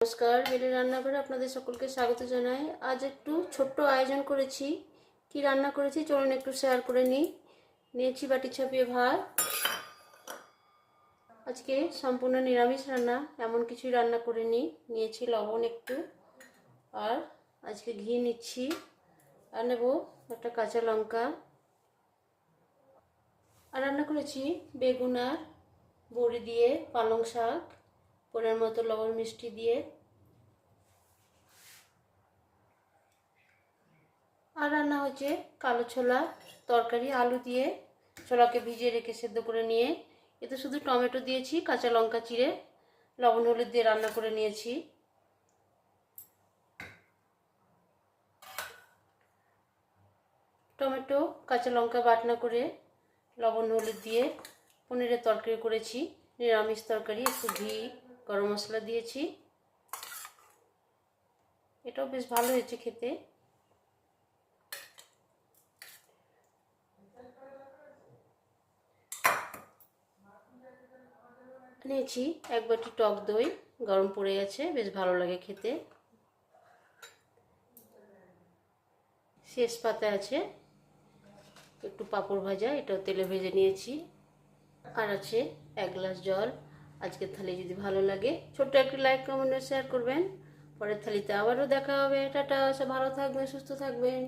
নমস্কার, বেলি রান্নাঘরে আপনাদের সকলকে স্বাগত জানাই। আজ একটু ছোট্ট আয়োজন করেছি। কি রান্না করেছি চলুন একটু শেয়ার করে নিই। নিয়েছি বাটি ছাপিয়ে ভাত। আজকে সম্পূর্ণ নিরামিষ রান্না, এমন কিছুই রান্না করে নিয়েছি লবণ একটু, আর আজকে ঘি নিচ্ছি, আর নেব একটা কাঁচা লঙ্কা। আর রান্না করেছি বেগুন আর বড়ি দিয়ে, পালং শাক, পরের মতো লবণ মিষ্টি দিয়ে। আর রান্না হচ্ছে কালো ছোলা তরকারি, আলু দিয়ে ছোলাকে ভিজিয়ে রেখে সেদ্ধ করে নিয়ে, এতে শুধু টমেটো দিয়েছি, কাঁচা লঙ্কা চিড়ে লবণ হলুদ দিয়ে রান্না করে নিয়েছি। টমেটো কাঁচা লঙ্কা বাটনা করে লবণ হলুদ দিয়ে পনিরের তরকারি করেছি, নিরামিষ তরকারি। একটু ঘি গরম মশলা দিয়েছি, এটাও বেশ ভালো হয়েছে খেতে। নিয়েছি এক বাটি টক দই, গরম পড়ে গেছে, বেশ ভালো লাগে খেতে। শেষ পাতে আছে একটু পাঁপড় ভাজা, এটাও তেলে ভেজে নিয়েছি। আর আছে এক গ্লাস জল। আজকের থালি যদি ভালো লাগে ছোট্ট একটি লাইক কমেন্ট শেয়ার করবেন। পরের থালিতে আবারও দেখা হবে। টাটা, সব ভালো থাকবেন, সুস্থ থাকবেন।